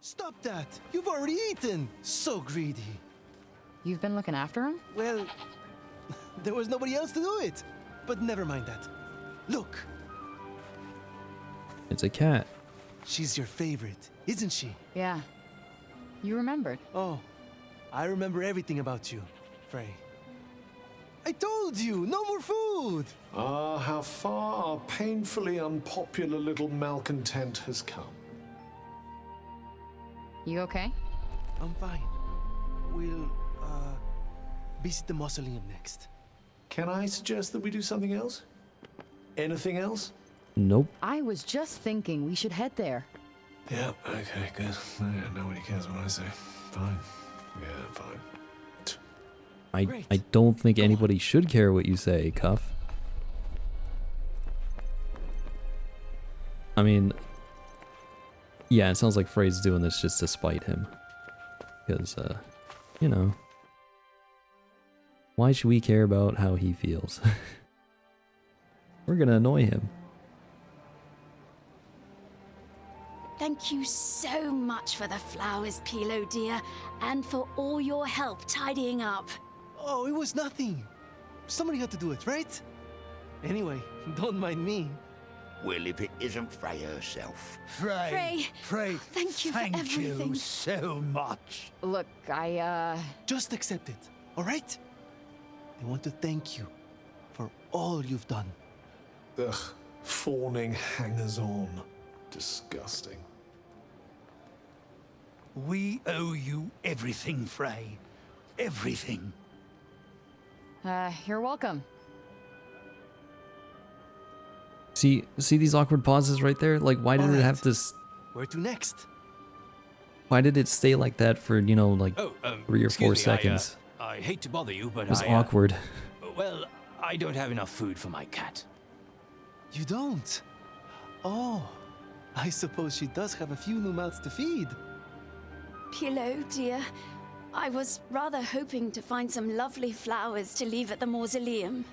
Stop that! You've already eaten! So greedy. You've been looking after him? Well, there was nobody else to do it. But never mind that. Look, It's a cat. she's your favorite, isn't she? Yeah. You remembered. Oh, I remember everything about you, Frey. I told you, no more food! Ah, how far our painfully unpopular little malcontent has come. You okay? I'm fine. We'll, visit the mausoleum next. Can I suggest that we do something else? Anything else? Nope. I was just thinking we should head there. Yeah, okay, good. Yeah, nobody cares what I say. Fine. Yeah, fine. I Great. don't think anybody should care what you say, Cuff. I mean, yeah, it sounds like Frey's doing this just to spite him. Because, you know, why should we care about how he feels? We're gonna annoy him. Thank you so much for the flowers, Pilo dear, and for all your help tidying up. Oh, it was nothing. Somebody had to do it, right? Anyway, don't mind me. Well, if it isn't Frey herself. Frey, Frey, thank you for everything. you so much. Look, Just accept it, all right? I want to thank you for all you've done. Ugh, fawning hangers-on. Disgusting. We owe you everything, Frey. Everything. you're welcome. See these awkward pauses right there? Like, why did it have to... Where to next? Why did it stay like that for, you know, like 3 or 4 seconds? I hate to bother you, but It was awkward. Well, I don't have enough food for my cat. You don't? Oh, I suppose she does have a few new mouths to feed. Pilo dear, I was rather hoping to find some lovely flowers to leave at the mausoleum.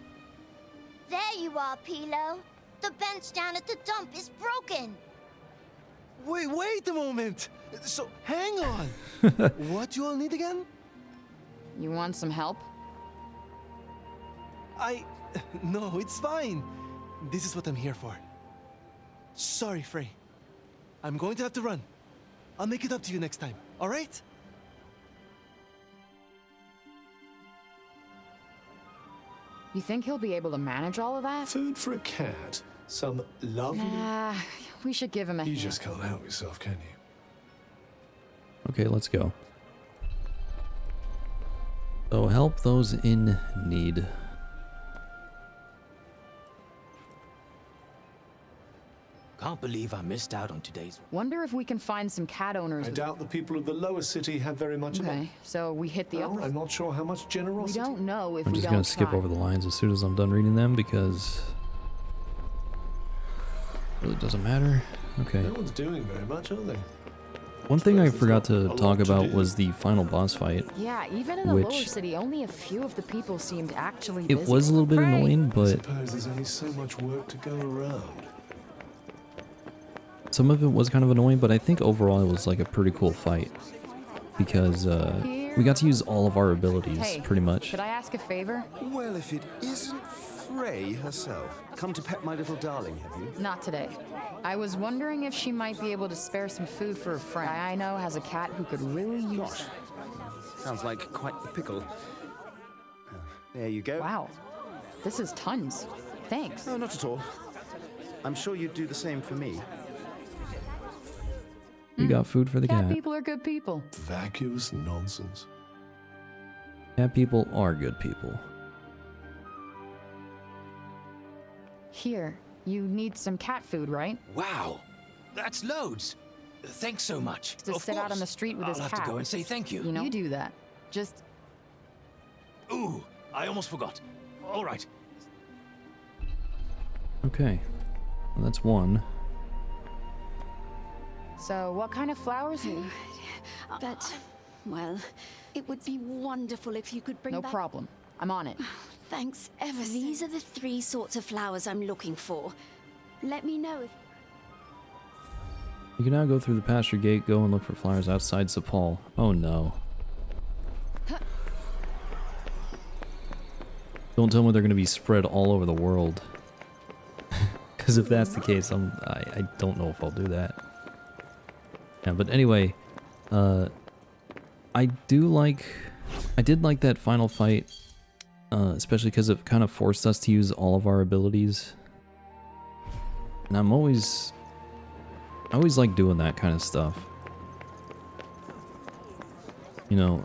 There you are, Pilo. The bench down at the dump is broken. Wait a moment! So, hang on! What you all need again? You want some help? No, it's fine. This is what I'm here for. Sorry, Frey. I'm going to have to run. I'll make it up to you next time, alright? You think he'll be able to manage all of that? Food for a cat. Some lovely... Nah, we should give him a You hand. just can't help yourself, can you? Okay, let's go. So help those in need. Can't believe I missed out on today's. Wonder if we can find some cat owners. I doubt the people of the lower city have very much of it. Okay, so we hit the Well, upper. I'm not sure how much We generosity. don't know if I'm we just don't gonna skip try. over the lines as soon as I'm done reading them because it really doesn't matter. Okay. No one's doing very much, are they? One thing I There's forgot not to a lot talk to about do. was the final boss fight. Yeah, even in the lower Which- city, only a few of the people seemed actually It busy. was a little bit Frey! annoying, I but suppose there's only so much work to go around. some of it was kind of annoying, but I think overall it was like a pretty cool fight. Because we got to use all of our abilities, Hey, pretty much. Could I ask a favor? Well, if it isn't Frey herself. Come to pet my little darling, have you? Not today. I was wondering if she might be able to spare some food for a friend I know has a cat who could really use Gosh. Sounds like quite the pickle. There you go. Wow. This is tons. Thanks. No, not at all. I'm sure you'd do the same for me. We got food for the Cat cat. people are good people. Vacuous nonsense. Cat people are good people. Here, you need some cat food, right? Wow, that's loads. Thanks so much. To Of sit out on course. the street with I'll his have cat. to go and say thank you. You know? You do that. Just Ooh, I almost forgot. All right. Okay. Well, that's one. so what kind of flowers? But, well, it would be wonderful if you could bring No back... problem. I'm on it. Thanks ever so. These are the 3 sorts of flowers I'm looking for. Let me know if... You can now go through the pasture gate, go and look for flowers outside Sepal. Oh no. Don't tell me they're going to be spread all over the world. Because if that's the case, I don't know if I'll do that. Yeah, but anyway, I did like that final fight, especially because it kind of forced us to use all of our abilities. And I always like doing that kind of stuff. You know,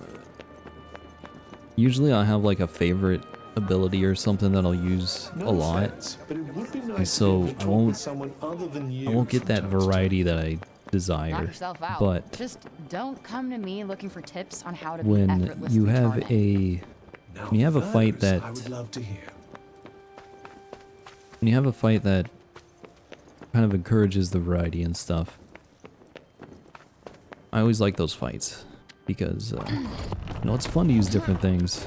usually I have like a favorite ability or something that I'll use a lot, and so I won't get that variety that I desire. Knock yourself out. But just don't come to me looking for tips on how to be when effortlessly you have charming. when you have a fight that I would love to hear. when you have a fight that kind of encourages the variety and stuff, I always like those fights because you know, it's fun to use different things.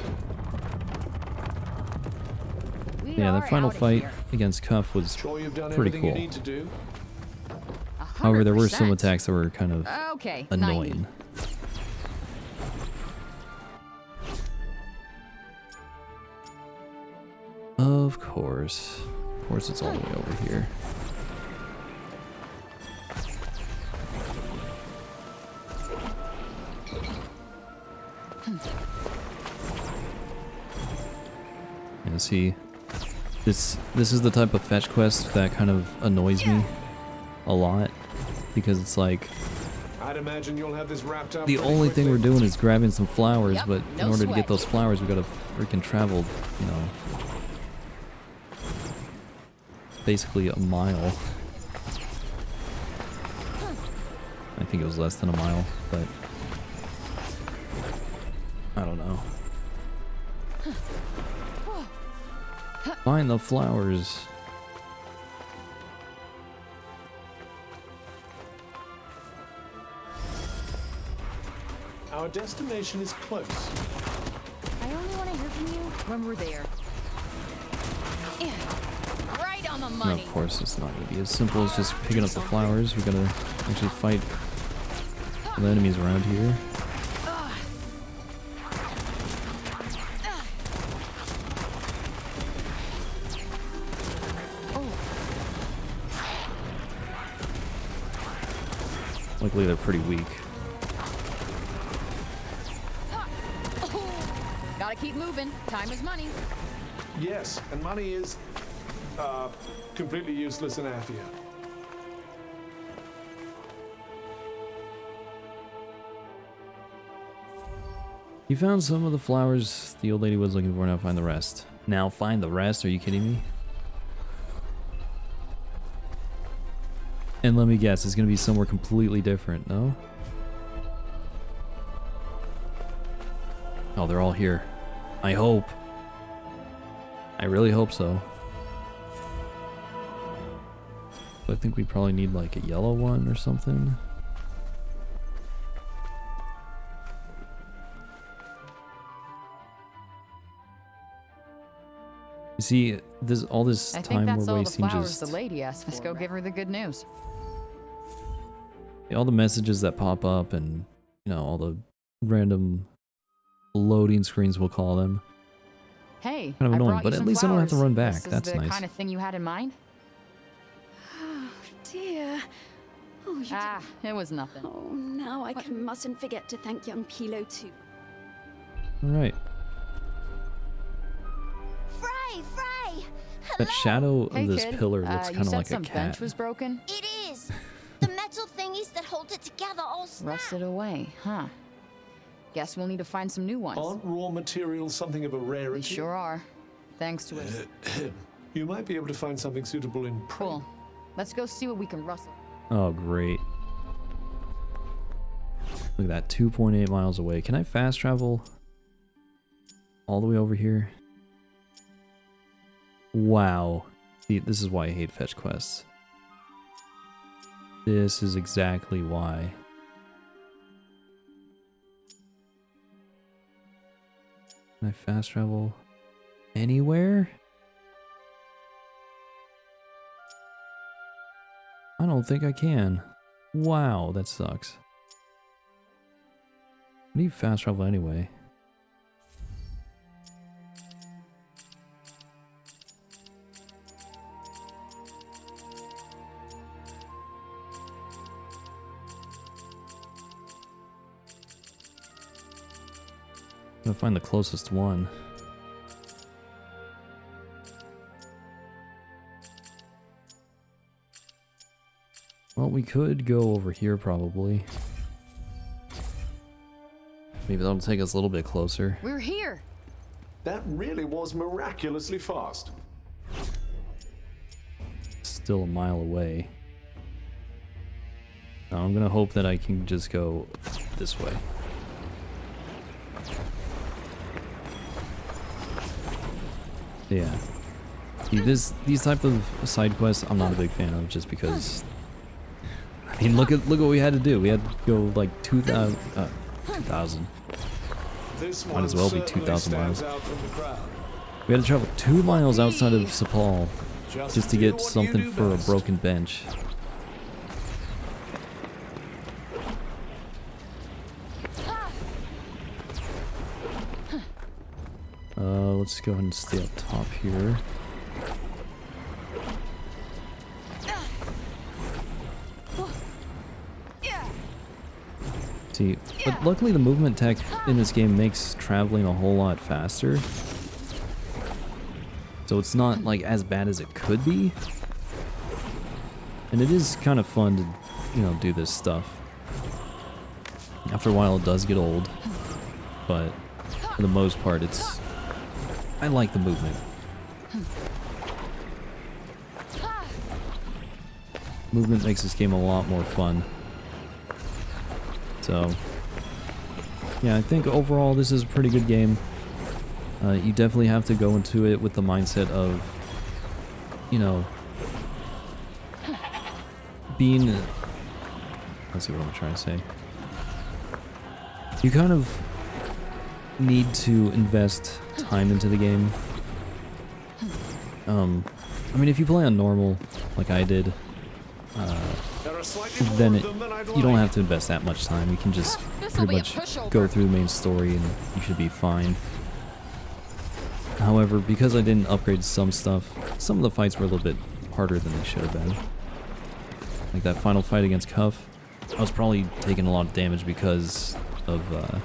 Yeah, that final fight against Cuff was Sure you've done pretty everything cool. you need to do? However, there were some 100%. attacks that were kind of Okay, annoying. 90. Of course it's all the way over here. And see, this is the type of fetch quest that kind of annoys me a lot, because it's like I'd imagine you'll have this wrapped up the pretty only thing quickly. we're doing is grabbing some flowers, Yep, but in no order to get sweat. those flowers, we gotta freaking travel, you know, basically a mile. I think it was less than a mile, but I don't know. Find the flowers. Our destination is close. I only want to hear from you when we're there. Yeah, right on the And money. of course, it's not going to be as simple as just picking up the flowers. We gotta actually fight the enemies around here. Luckily, they're pretty weak. Gotta keep moving. Time is money. Yes, and money is completely useless in Athia. You found some of the flowers the old lady was looking for. Now find the rest. Now find the rest? Are you kidding me? And let me guess, it's gonna be somewhere completely different, no? Oh, they're all here. I hope. I really hope so. But I think we probably need like a yellow one or something. You see, all this I think time that's we're all the wasting flowers just the lady asked for. Let's go give her the good news. all the messages that pop up, and you know, all the random loading screens, we'll call them. Hey, Kind of I annoying, brought but you at some least I don't have to flowers. run back. This is That's the nice. kind of thing you had in mind? Oh, dear. Oh, you Ah, it was nothing. Oh, now I mustn't forget to thank young Pilo too. All right. Frey! Frey! That shadow of Hey, this kid. pillar looks You kind of said like a some bench cat. was broken? It is! The metal thingies that hold it together all snapped. Rusted away, huh? Guess we'll need to find some new ones. Aren't raw materials something of a rarity? Sure are. Thanks to us. You might be able to find something suitable in prey. Cool. Let's go see what we can rustle. Oh, great. Look at that, 2.8 miles away. Can I fast travel all the way over here? Wow. See, this is why I hate fetch quests. This is exactly why. Can I fast travel anywhere? I don't think I can. Wow, that sucks. I need fast travel anyway. I'm gonna find the closest one. Well, we could go over here probably. Maybe that'll take us a little bit closer. We're here. That really was miraculously fast. Still a mile away. Now I'm gonna hope that I can just go this way. Yeah. See, these type of side quests I'm not a big fan of, just because. I mean, look what we had to do. We had to go like 2,000. 2,000. Might as well be 2,000 miles. We had to travel 2 miles outside of Sepal just to get something for a broken bench. Let's go ahead and stay up top here. See, but luckily the movement tech in this game makes traveling a whole lot faster. So it's not like as bad as it could be. And it is kind of fun to, you know, do this stuff. After a while it does get old, but for the most part I like the movement. Movement makes this game a lot more fun. So, yeah, I think overall this is a pretty good game. You definitely have to go into it with the mindset of, you know, being... Let's see what I'm trying to say. You kind of need to invest time into the game. I mean, if you play on normal, like I did, then you don't have to invest that much time. You can just pretty much go through the main story and you should be fine. However, because I didn't upgrade some stuff, some of the fights were a little bit harder than they should have been. Like that final fight against Cuff, I was probably taking a lot of damage because of the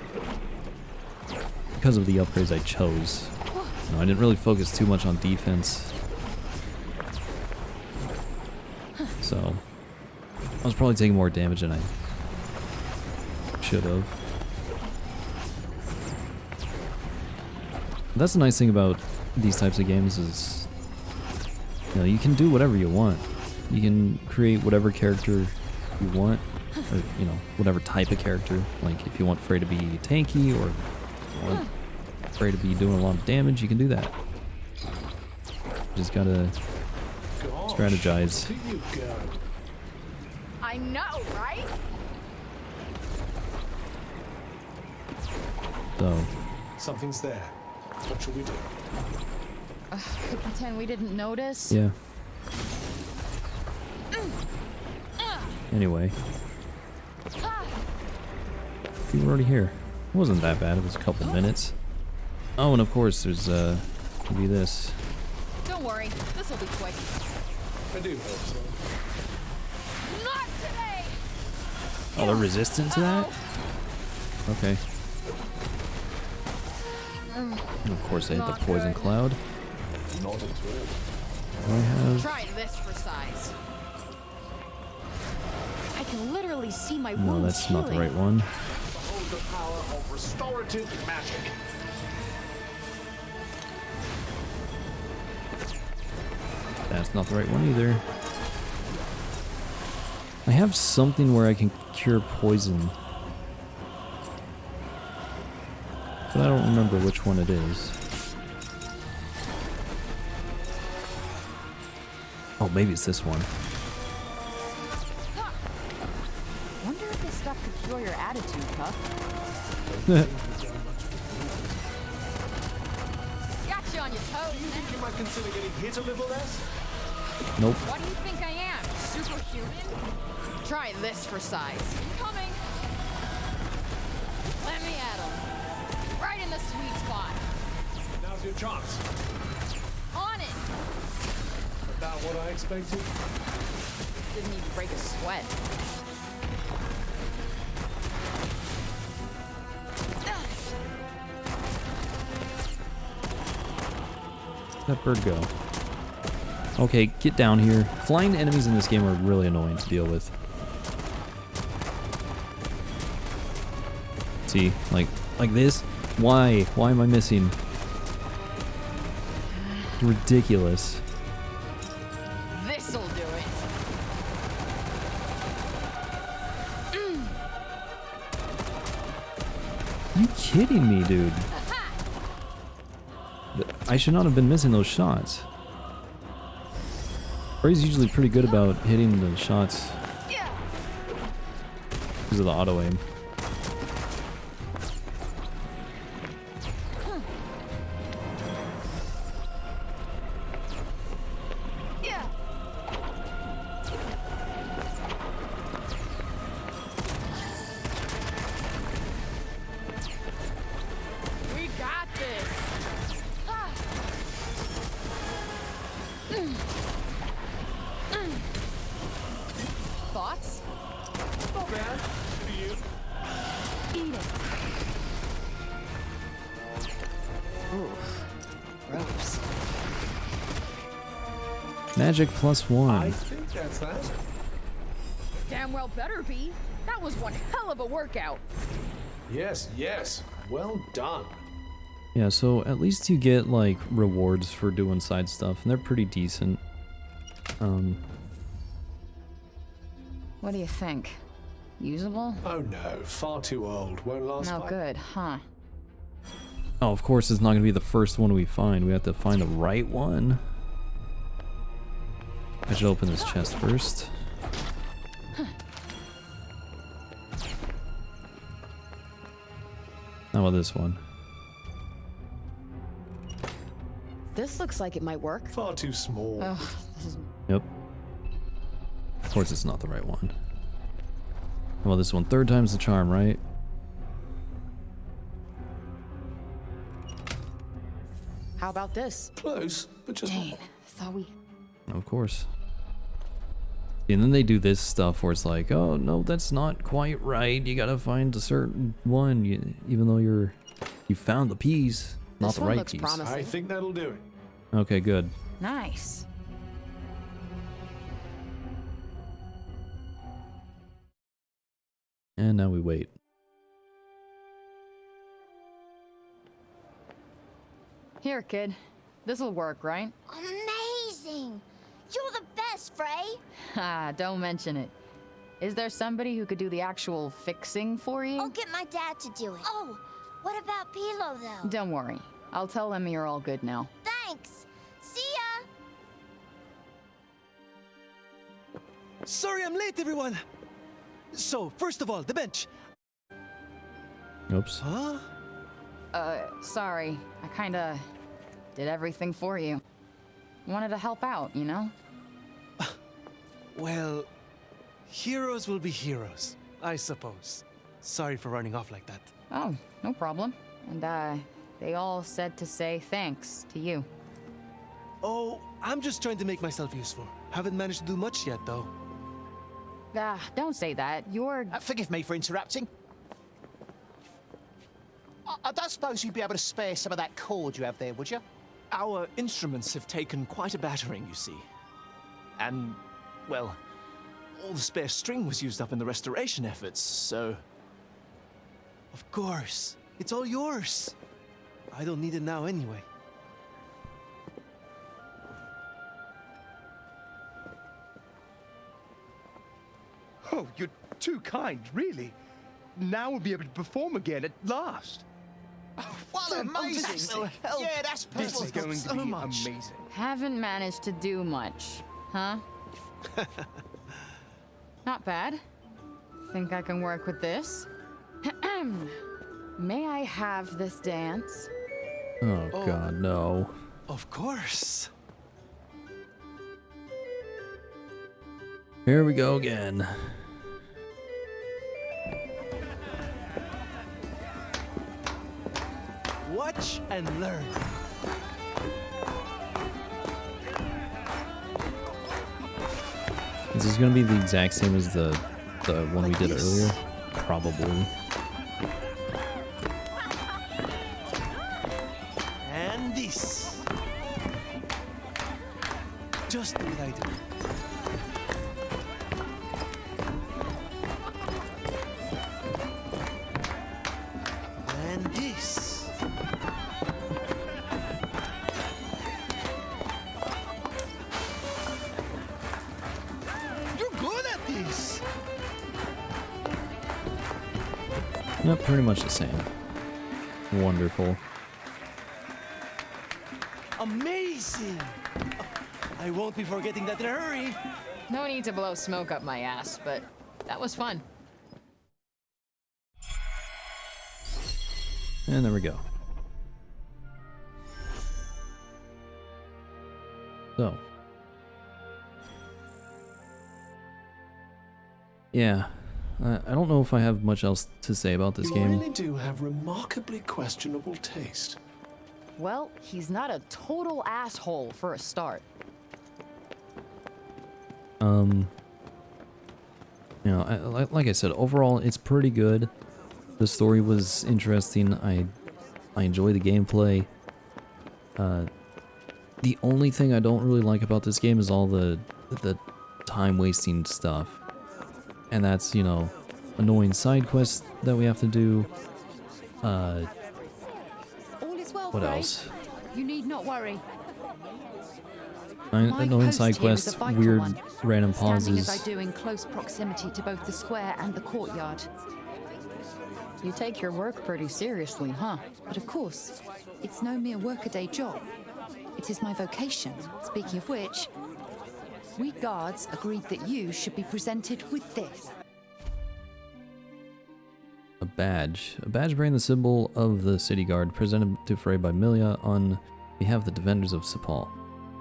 upgrades I chose. You know, I didn't really focus too much on defense. So I was probably taking more damage than I should have. That's the nice thing about these types of games is, you know, you can do whatever you want. You can create whatever character you want, or, you know, whatever type of character. Like, if you want Frey to be tanky, or you want Frey to be doing a lot of damage, you can do that. Just gotta strategize. I know, right? So. Something's there. What should we do? Pretend we didn't notice. Yeah. Anyway. We were already here. It wasn't that bad. It was a couple minutes. Oh, and of course, there's could be this. Don't worry, this will be quick. I do hope so. Not today. Oh, they're resistant to that? Okay. And of course, they hit the poison cloud. Not at all. I have. Try this for size. I can literally see my wounds. No, that's not the right one. Behold the power of restorative magic. That's not the right one either. I have something where I can cure poison, but I don't remember which one it is. Oh, maybe it's this one. Wonder if this stuff could cure your attitude, Puff. Got you on your toes. Do you think you might consider getting hit a little less? Nope. What do you think I am? Superhuman? Try this for size. Coming. Let me at him. Right in the sweet spot. Now's your chance. On it. About what I expected. Didn't even break a sweat. Let that bird go. Okay, get down here. Flying enemies in this game are really annoying to deal with. See, like this? Why? Why am I missing? Ridiculous. This'll do it. You kidding me, dude? I should not have been missing those shots. Ray's usually pretty good about hitting the shots because of the auto aim. We got this. Thoughts? Not bad. For you. Eat it. Oof. Gross. Magic +1. I think that's that. Damn well better be. That was one hell of a workout. Yes, yes. Well done. Yeah, so at least you get like rewards for doing side stuff, and they're pretty decent. What do you think? Usable? Oh no, far too old. Won't last. No five- good, huh? Oh, of course, it's not gonna be the first one we find. We have to find the right one. I should open this chest first. How about this one? This looks like it might work. Far too small. Ugh, this is... Yep. Of course, it's not the right one. How about this one? Third time's the charm, right? How about this? Close, but just. Dang, thought we... Of course. And then they do this stuff where it's like, oh no, that's not quite right. You gotta find a certain one, even though you found the piece, not This the one right looks piece. promising. I think that'll do it. Okay, good. Nice. And now we wait. Here, kid. This'll work, right? Amazing! You're the best, Frey! Ha, don't mention it. Is there somebody who could do the actual fixing for you? I'll get my dad to do it. Oh, what about Pilo, though? Don't worry. I'll tell him you're all good now. Thanks! See ya! Sorry I'm late, everyone! So, first of all, the bench. Oops. Huh? Sorry. I kinda did everything for you. Wanted to help out, you know? Well, heroes will be heroes, I suppose. Sorry for running off like that. Oh, no problem. And, they all said to say thanks to you. Oh, I'm just trying to make myself useful. Haven't managed to do much yet, though. Don't say that. You're... Forgive me for interrupting. I don't suppose you'd be able to spare some of that cord you have there, would you? Our instruments have taken quite a battering, you see. And, well, all the spare string was used up in the restoration efforts, so... Of course. It's all yours. I don't need it now anyway. Oh, you're too kind, really. Now we'll be able to perform again at last. What amazing! Yeah, that's perfect. This is going to be amazing. Haven't managed to do much, huh? Not bad. Think I can work with this? May I have this dance? Oh god, no. Of course. Here we go again. Watch and learn. Is this gonna be the exact same as the one we did this. earlier? Probably. And this. Just what I do. And this. You're good at this. Yep, pretty much the same. Wonderful. Amazing. I won't be forgetting that in a hurry. No need to blow smoke up my ass, but that was fun. And there we go. So. Yeah. I don't know if I have much else to say about this You game. really do have remarkably questionable taste. Well, he's not a total asshole for a start. You know, like I said, overall it's pretty good. The story was interesting. I enjoy the gameplay. The only thing I don't really like about this game is all the time wasting stuff. And that's, you know, annoying side quests that we have to do. All is well, What Frey. else? You need not worry. Annoying post side here is quests, a vital weird one, random standing as I pauses. do in close proximity to both the square and the courtyard. You take your work pretty seriously, huh? But of course, it's no mere workaday job. It is my vocation. Speaking of which, we guards agreed that you should be presented with this. A badge. A badge bearing the symbol of the city guard, presented to Frey by Milia on behalf of the defenders of Sepal.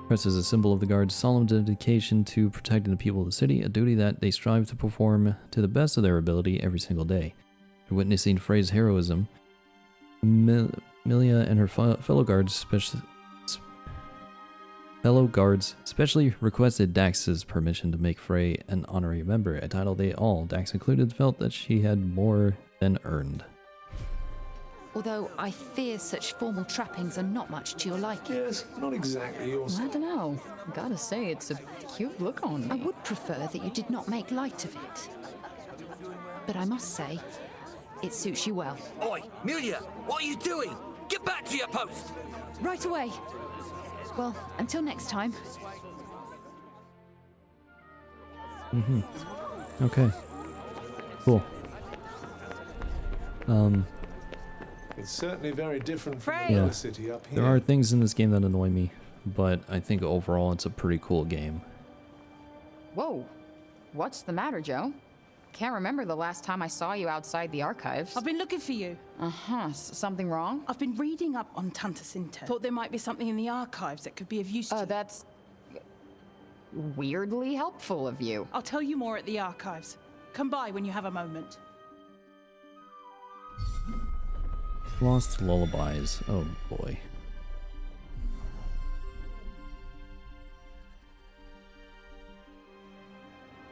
Crest is a symbol of the guard's solemn dedication to protecting the people of the city, a duty that they strive to perform to the best of their ability every single day. After witnessing Frey's heroism, Milia and her fellow guards specially requested Dax's permission to make Frey an honorary member, a title they all, Dax included, felt that she had more than earned. Although I fear such formal trappings are not much to your liking. Yes, not exactly yours. I don't know. Gotta say, it's a cute look on I me. would prefer that you did not make light of it. But I must say, it suits you well. Oi, Milia, what are you doing? Get back to your post! Right away. Well, until next time. Okay. Cool. It's certainly very different from Frey! the Yeah. other city up here. There are things in this game that annoy me, but I think overall it's a pretty cool game. Whoa. What's the matter, Joe? Can't remember the last time I saw you outside the archives. I've been looking for you. Uh-huh. Something wrong? I've been reading up on Tanta Sinta. Thought there might be something in the archives that could be of use to you. That's weirdly helpful of you. I'll tell you more at the archives. Come by when you have a moment. Lost Lullabies. Oh boy.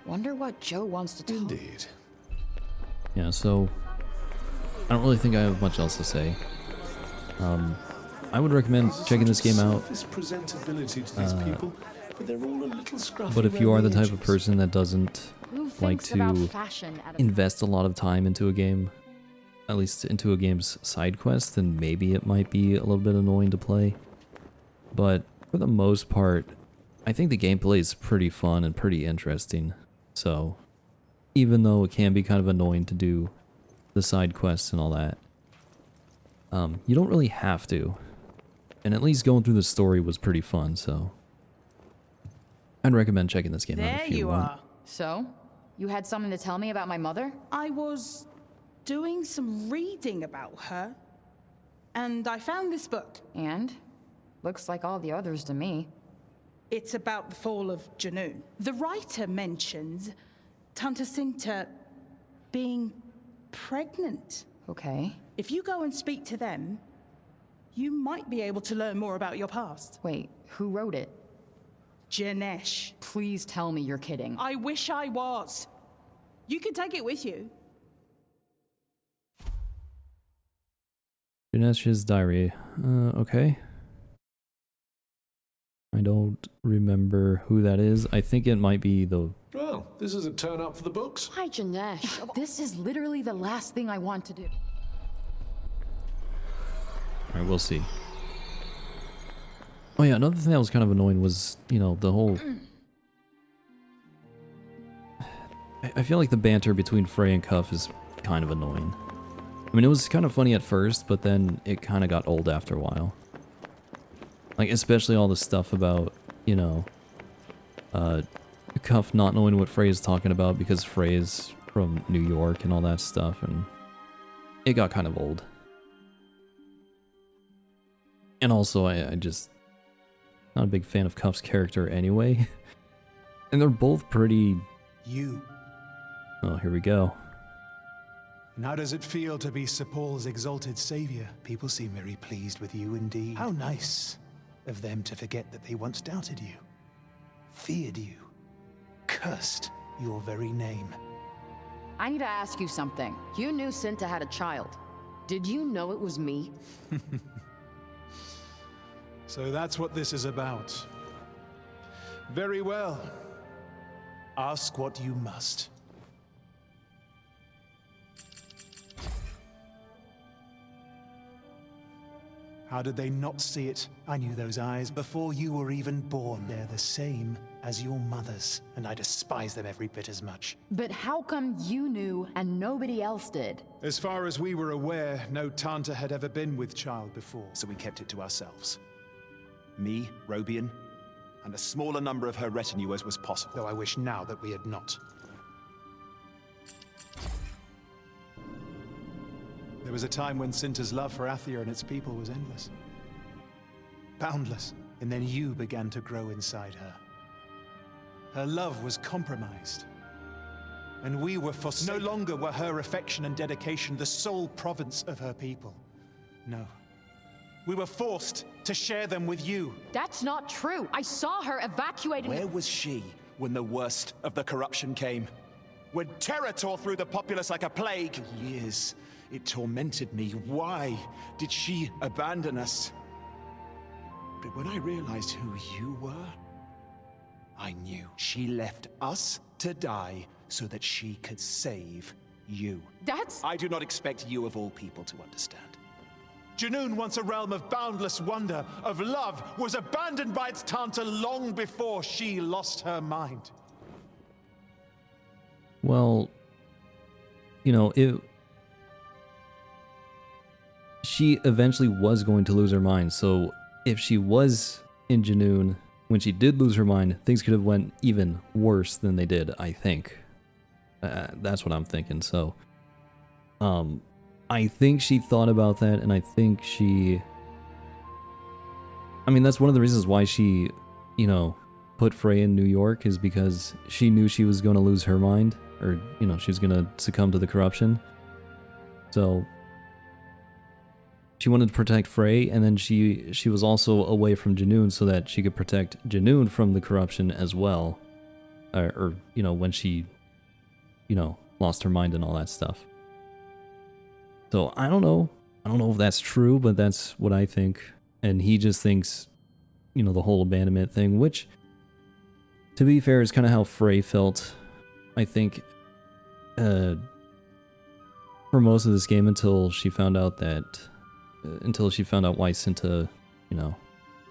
Wonder what Joe wants to tell. Indeed. Yeah, so I don't really think I have much else to say. I would recommend checking this game out. Surface presentability to these people, but they're all a little scruffy. But if you are around the type edges. of person that doesn't Who like thinks about to fashion at a invest a lot of time into a game, at least into a game's side quest, then maybe it might be a little bit annoying to play. But for the most part, I think the gameplay is pretty fun and pretty interesting. So even though it can be kind of annoying to do the side quests and all that, you don't really have to. And at least going through the story was pretty fun, so I'd recommend checking this game out There if you you want. are. So? You had something to tell me about my mother? I was doing some reading about her, and I found this book. And? Looks like all the others to me. It's about the fall of Janoon. The writer mentions Tanta Sinta being pregnant. Okay. If you go and speak to them, you might be able to learn more about your past. Wait, who wrote it? Janesh. Please tell me you're kidding. I wish I was. You can take it with you. Janesh's diary. Okay. I don't remember who that is. I think it might be the... Well, this is a turn up for the books. Hi, Janesh. This is literally the last thing I want to do. Alright, we'll see. Oh yeah, another thing that was kind of annoying was, you know, the whole... I feel like the banter between Frey and Cuff is kind of annoying. I mean, it was kind of funny at first, but then it kind of got old after a while. Like, especially all the stuff about, you know, Cuff not knowing what Frey is talking about because Frey is from New York and all that stuff, and it got kind of old. And also, I just... not a big fan of Cuff's character anyway. And they're both pretty... You. Oh, here we go. And how does it feel to be Sir Paul's exalted savior? People seem very pleased with you indeed. How nice of them to forget that they once doubted you, feared you, cursed your very name. I need to ask you something. You knew Cinta had a child. Did you know it was me? So that's what this is about. Very well. Ask what you must. How did they not see it? I knew those eyes before you were even born. They're the same as your mother's, and I despise them every bit as much. But how come you knew and nobody else did? As far as we were aware, no Tanta had ever been with child before, so we kept it to ourselves. Me, Robian, and a smaller number of her retinue as was possible. Though I wish now that we had not. There was a time when Cinta's love for Athia and its people was endless. Boundless. And then you began to grow inside her. Her love was compromised. And we were forsaken. No longer were her affection and dedication the sole province of her people. No. We were forced to share them with you. That's not true. I saw her evacuating... Where was she when the worst of the corruption came? When terror tore through the populace like a plague? For years, it tormented me. Why did she abandon us? But when I realized who you were, I knew she left us to die so that she could save you. That's... I do not expect you of all people to understand. Junoon, once a realm of boundless wonder, of love, was abandoned by its Tanta long before she lost her mind. Well, you know, she eventually was going to lose her mind, so if she was in Junoon when she did lose her mind, things could have went even worse than they did, I think. That's what I'm thinking, so... I think she thought about that, and I think she... I mean, that's one of the reasons why she, you know, put Frey in New York, is because she knew she was going to lose her mind, or, you know, she was going to succumb to the corruption. So, she wanted to protect Frey, and then she was also away from Junoon so that she could protect Junoon from the corruption as well. Or, you know, when she, you know, lost her mind and all that stuff. So, I don't know. I don't know if that's true, but that's what I think. And he just thinks, you know, the whole abandonment thing, which, to be fair, is kind of how Frey felt, I think, for most of this game until she found out that, why Cinta, you know,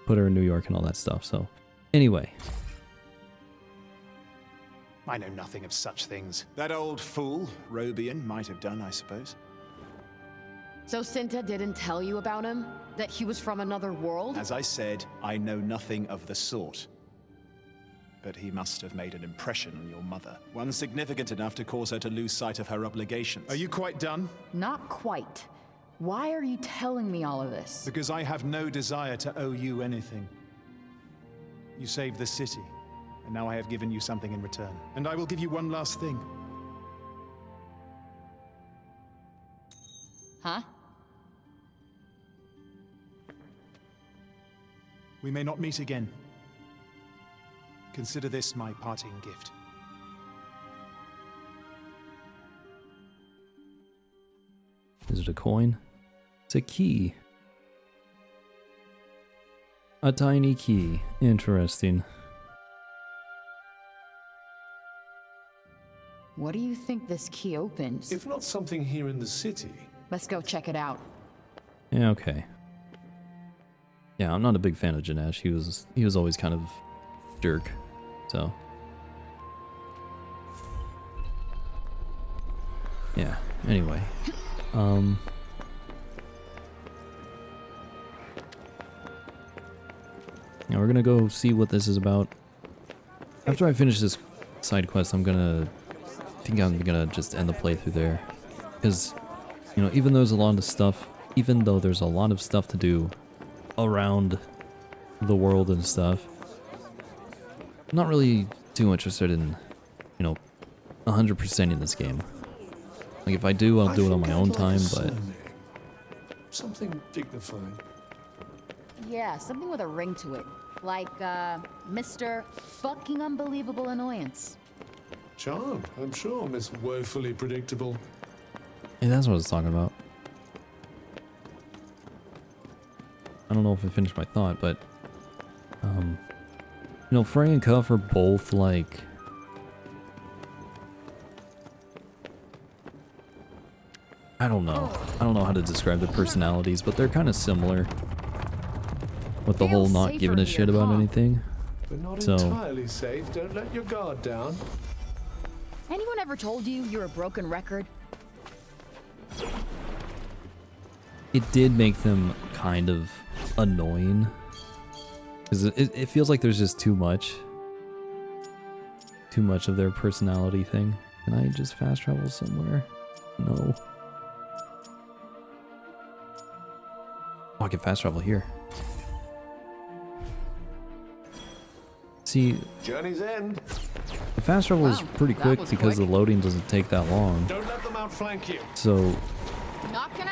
put her in New York and all that stuff. So, anyway. I know nothing of such things. That old fool, Robian, might have done, I suppose. So Cinta didn't tell you about him? That he was from another world? As I said, I know nothing of the sort. But he must have made an impression on your mother. One significant enough to cause her to lose sight of her obligations. Are you quite done? Not quite. Why are you telling me all of this? Because I have no desire to owe you anything. You saved the city, and now I have given you something in return. And I will give you one last thing. Huh? We may not meet again. Consider this my parting gift. Is it a coin? It's a key. A tiny key. Interesting. What do you think this key opens? If not something here in the city. Let's go check it out. Yeah, okay. Yeah, I'm not a big fan of Janesh. He was always kind of jerk. So yeah, anyway. Now we're gonna go see what this is about. After I finish this side quest, I think I'm gonna just end the playthrough there. Because, you know, even though there's a lot of stuff to do around the world and stuff, I'm not really too interested in, you know, 100% in this game. Like, if I do, I'll do it on my own time, but... Something dignified. Yeah, something with a ring to it. Like, Mr. Fucking Unbelievable Annoyance. Charmed, I'm sure, Miss Woefully Predictable. Hey, that's what I was talking about. I don't know if I finished my thought, but... you know, Frey and Cuff are both, like... I don't know. I don't know how to describe their personalities, but they're kind of similar. With the whole not giving a shit about anything. But not So, entirely safe. Don't let your guard down. Anyone ever told you you're a broken record? it did make them kind of annoying. Because it feels like there's just too much of their personality thing. Can I just fast travel somewhere? No. Oh, I can fast travel here. See, Journey's end. the fast travel is pretty quick because the loading doesn't take that long. Don't let them outflank you. So,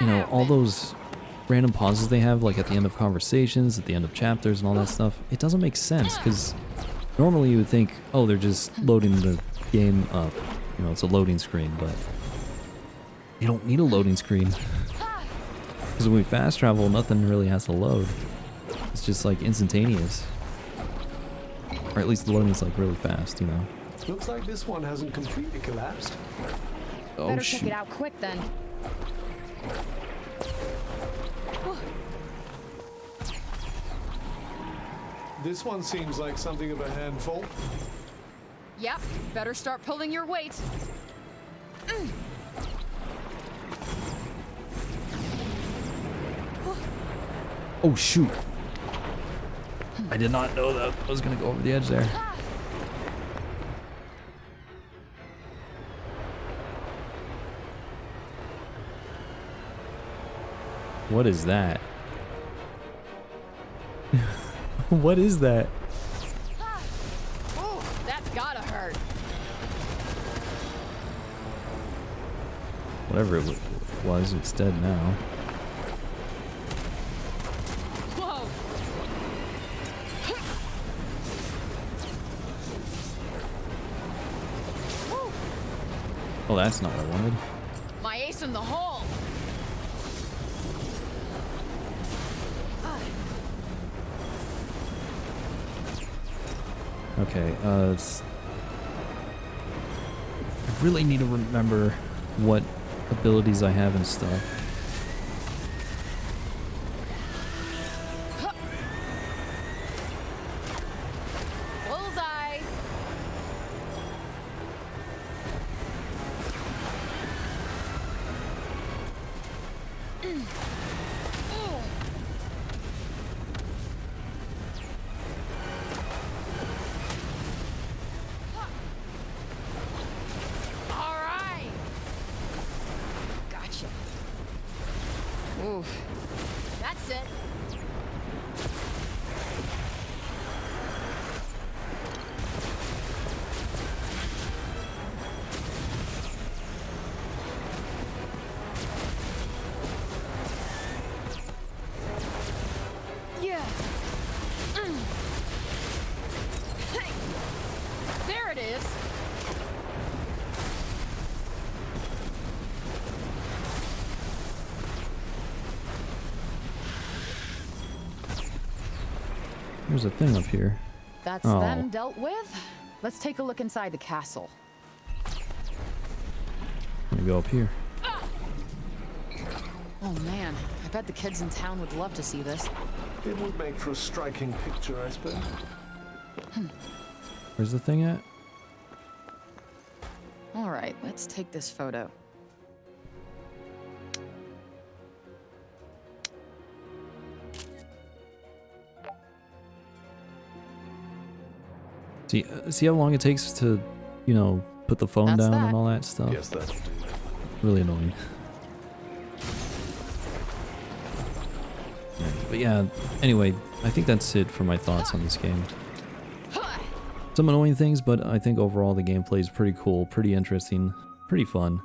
you know, all those random pauses they have, like at the end of conversations, at the end of chapters and all that stuff, it doesn't make sense because normally you would think, oh, they're just loading the game up. You know, it's a loading screen, but you don't need a loading screen. Because when we fast travel, nothing really has to load. It's just like instantaneous. Or at least the loading's like really fast, you know. Looks like this one hasn't completely collapsed. Oh, Better shoot. check it out quick then. This one seems like something of a handful. Yep, better start pulling your weight. Oh, shoot. I did not know that I was going to go over the edge there. What is that? What is that? Oh, that's gotta hurt. Whatever it was, it's dead now. Whoa. Oh, that's not what I wanted. My ace in the hole. Okay, I really need to remember what abilities I have and stuff. Bullseye. All right. Gotcha. Oof. That's it. Yeah. There it is. There's a thing up here. That's Oh. them dealt with. Let's take a look inside the castle. Let me go up here. Oh man, I bet the kids in town would love to see this. It would make for a striking picture, I suppose. Where's the thing at? All right, let's take this photo. See how long it takes to, you know, put the phone That's down that. and all that stuff? Yes, that'll do. Really annoying. But yeah, anyway, I think that's it for my thoughts on this game. Some annoying things, but I think overall the gameplay is pretty cool, pretty interesting, pretty fun.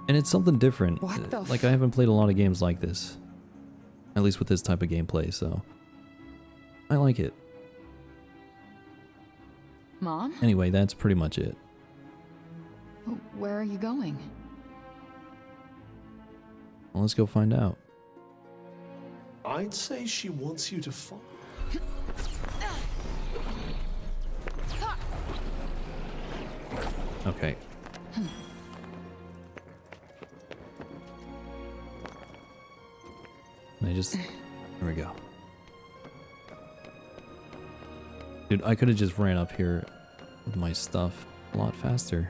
And it's something different. Like, I haven't played a lot of games like this. At least with this type of gameplay, so I like it. Mom? Anyway, that's pretty much it. Where are you going? Well, let's go find out. I'd say she wants you to follow. Okay. I just... There we go. Dude, I could have just ran up here with my stuff a lot faster.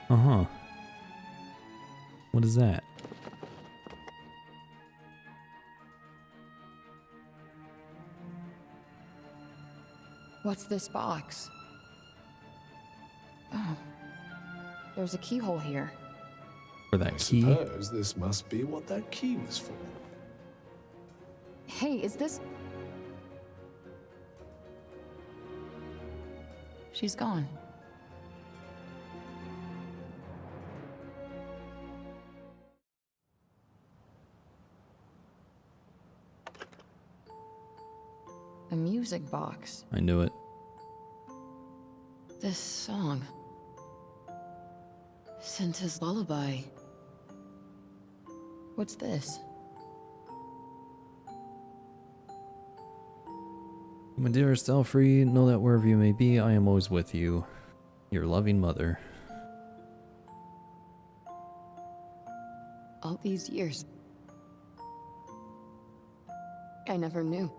Uh-huh. What is that? What's this box? Oh. There's a keyhole here. For that key? I suppose this must be what that key was for. Hey, is this... She's gone. A music box. I knew it. This song. Santa's lullaby. What's this? My dearest Elfrey, know that wherever you may be, I am always with you. Your loving mother. All these years, I never knew.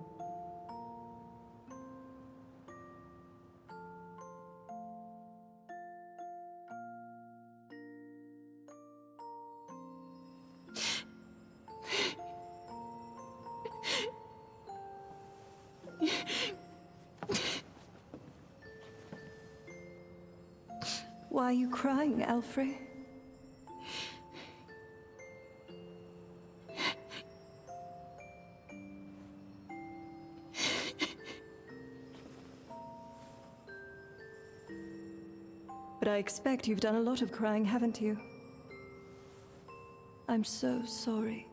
Why are you crying, Alfred? But I expect you've done a lot of crying, haven't you? I'm so sorry.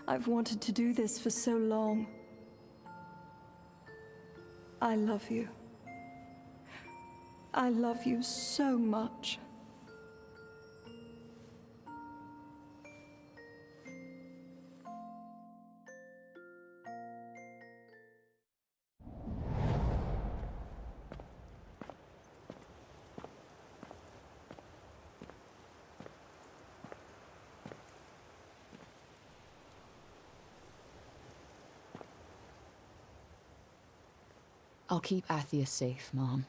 I've wanted to do this for so long. I love you. I love you so much. I'll keep Athia safe, Mom.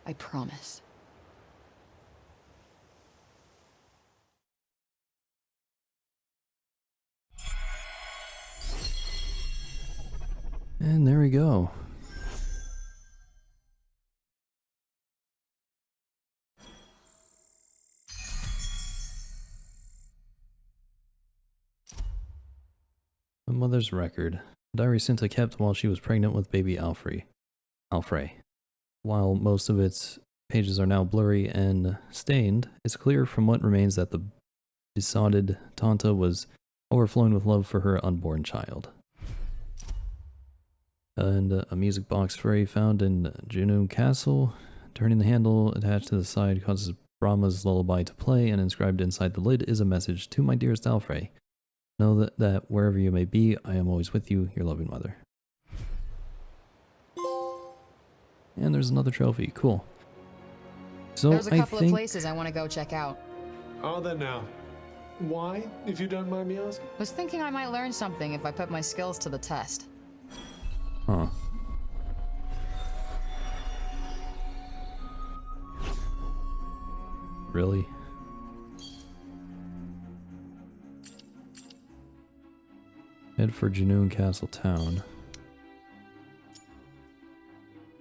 I promise. And there we go. A mother's record. Diary Cinta kept while she was pregnant with baby Alfrey. While most of its pages are now blurry and stained, it's clear from what remains that the besotted Tanta was overflowing with love for her unborn child. And a music box Frey found in Junoon Castle. Turning the handle attached to the side causes Brahma's lullaby to play, and inscribed inside the lid is a message to my dearest Alfrey. Know that wherever you may be, I am always with you, your loving mother. And there's another trophy. Cool. So There's a couple of places I want to go check out. Are there now? Why, if you don't mind me asking? Was thinking I might learn something if I put my skills to the test. Huh. Really? Head for Junoon Castle Town.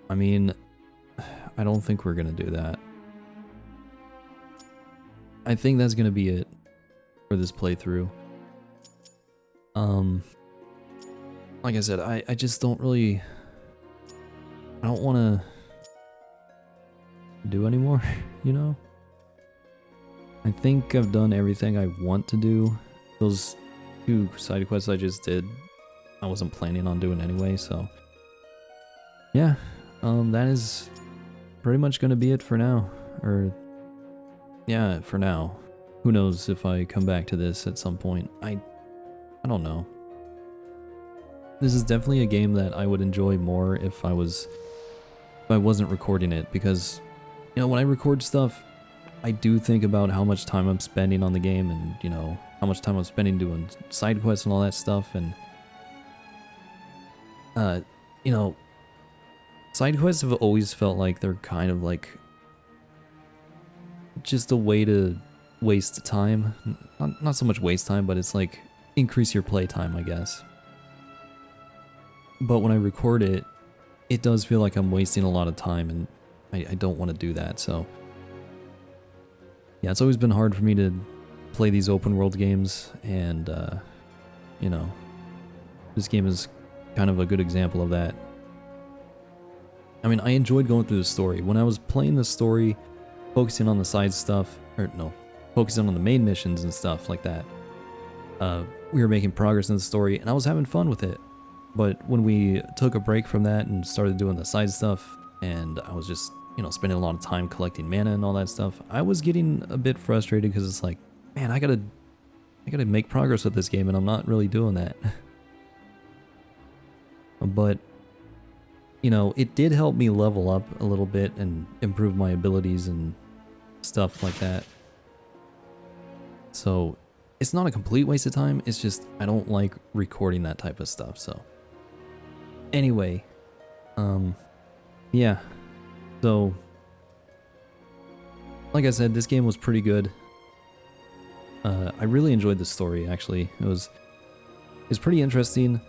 I mean, I don't think we're gonna do that. I think that's gonna be it for this playthrough. Like I said, I just don't really... I don't want to do anymore, you know? I think I've done everything I want to do. Those 2 side quests I just did, I wasn't planning on doing anyway, so... Yeah, that is pretty much gonna be it for now. Or... yeah, for now. Who knows if I come back to this at some point. I don't know. This is definitely a game that I would enjoy more if I wasn't recording it, because, you know, when I record stuff, I do think about how much time I'm spending on the game, and, you know, how much time I'm spending doing side quests and all that stuff, and, you know, side quests have always felt like they're kind of like just a way to waste time. Not so much waste time, but it's like increase your play time, I guess. But when I record it, it does feel like I'm wasting a lot of time, and I don't want to do that, so... yeah, it's always been hard for me to play these open world games, and, you know, this game is kind of a good example of that. I mean, I enjoyed going through the story. When I was playing the story, focusing on the side stuff, or no, focusing on the main missions and stuff like that, we were making progress in the story, and I was having fun with it. But when we took a break from that and started doing the side stuff, and I was just, you know, spending a lot of time collecting mana and all that stuff, I was getting a bit frustrated, because it's like, man, I gotta make progress with this game, and I'm not really doing that. But, you know, it did help me level up a little bit and improve my abilities and stuff like that. So, it's not a complete waste of time, it's just I don't like recording that type of stuff, so... Anyway, yeah, so, like I said, this game was pretty good. I really enjoyed the story, actually. It was pretty interesting,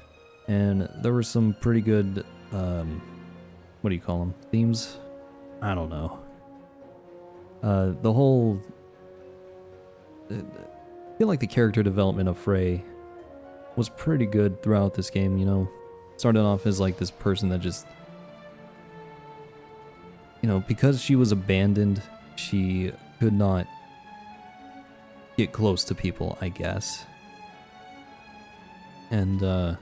and there were some pretty good, what do you call them, themes? I don't know. The whole, I feel like the character development of Frey was pretty good throughout this game, you know? Started off as like this person that just, you know, because she was abandoned, she could not get close to people, I guess. And, you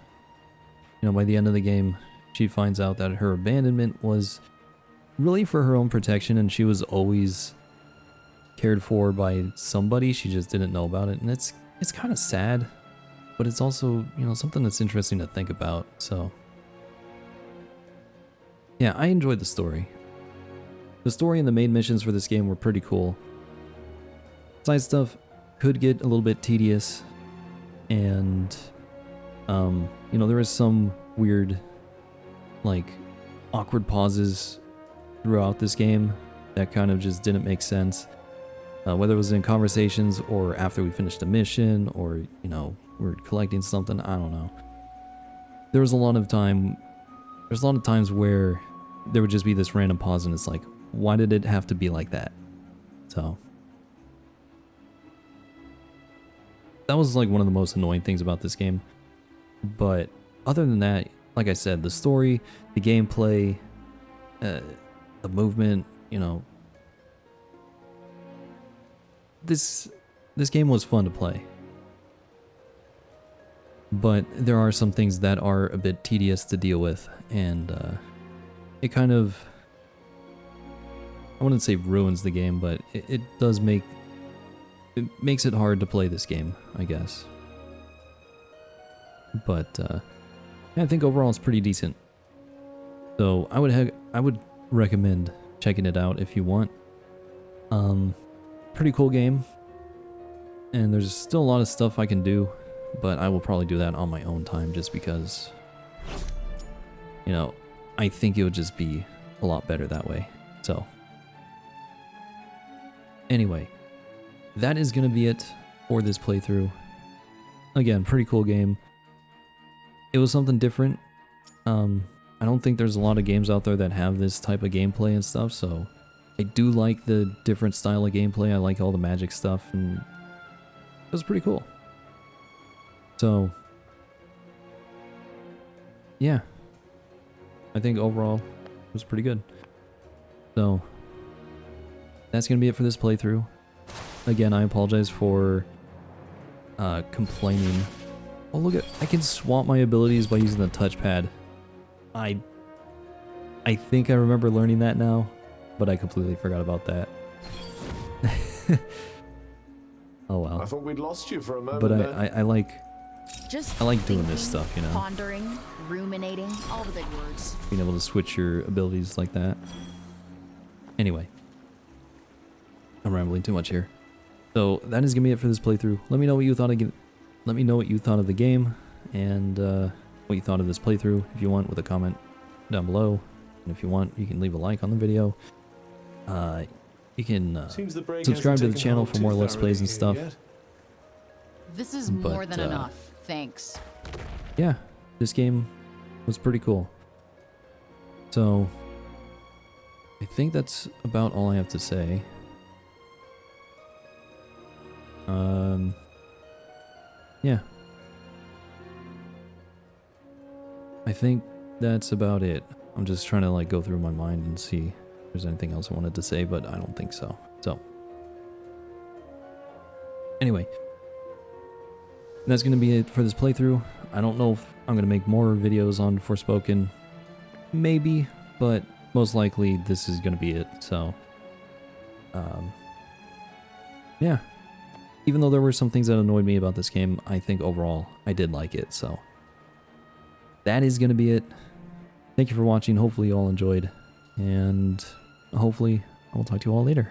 know, by the end of the game, she finds out that her abandonment was really for her own protection, and she was always cared for by somebody, she just didn't know about it. And it's kind of sad, but it's also, you know, something that's interesting to think about, so... yeah, I enjoyed the story. The story and the main missions for this game were pretty cool. Side stuff could get a little bit tedious, and, you know, there was some weird, like, awkward pauses throughout this game that kind of just didn't make sense. Whether it was in conversations or after we finished a mission, or, you know, we're collecting something, I don't know. There's a lot of times where there would just be this random pause, and it's like, why did it have to be like that? So, that was like one of the most annoying things about this game. But other than that, like I said, the story, the gameplay, the movement, you know, this game was fun to play. But there are some things that are a bit tedious to deal with, and it kind of, I wouldn't say ruins the game, but it does makes it hard to play this game, I guess. But I think overall it's pretty decent. So I would recommend checking it out if you want. Pretty cool game, and there's still a lot of stuff I can do, but I will probably do that on my own time just because, you know, I think it would just be a lot better that way. So anyway, that is going to be it for this playthrough. Again, pretty cool game. It was something different. I don't think there's a lot of games out there that have this type of gameplay and stuff, so I do like the different style of gameplay. I like all the magic stuff, and it was pretty cool. So yeah, I think overall it was pretty good. So that's gonna be it for this playthrough. Again, I apologize for complaining. Oh, look at, I can swap my abilities by using the touchpad. I think I remember learning that now, but I completely forgot about that. Oh well. I thought we'd lost you for a moment. But there. I like Just I like doing thinking, this stuff, you know. Pondering, ruminating, all the big words. Being able to switch your abilities like that. Anyway, I'm rambling too much here. So that is gonna be it for this playthrough. Let me know what you thought of the game, and what you thought of this playthrough if you want, with a comment down below. And if you want, you can leave a like on the video. You can subscribe to the channel for more Let's Plays and stuff. This is more than enough. Thanks. Yeah, this game was pretty cool. So I think that's about all I have to say. Yeah. I think that's about it. I'm just trying to like go through my mind and see if there's anything else I wanted to say, but I don't think so. So anyway, that's going to be it for this playthrough. I don't know if I'm going to make more videos on Forspoken. Maybe, but most likely this is going to be it. So yeah. Even though there were some things that annoyed me about this game, I think overall I did like it. So that is going to be it. Thank you for watching. Hopefully you all enjoyed, and hopefully I will talk to you all later.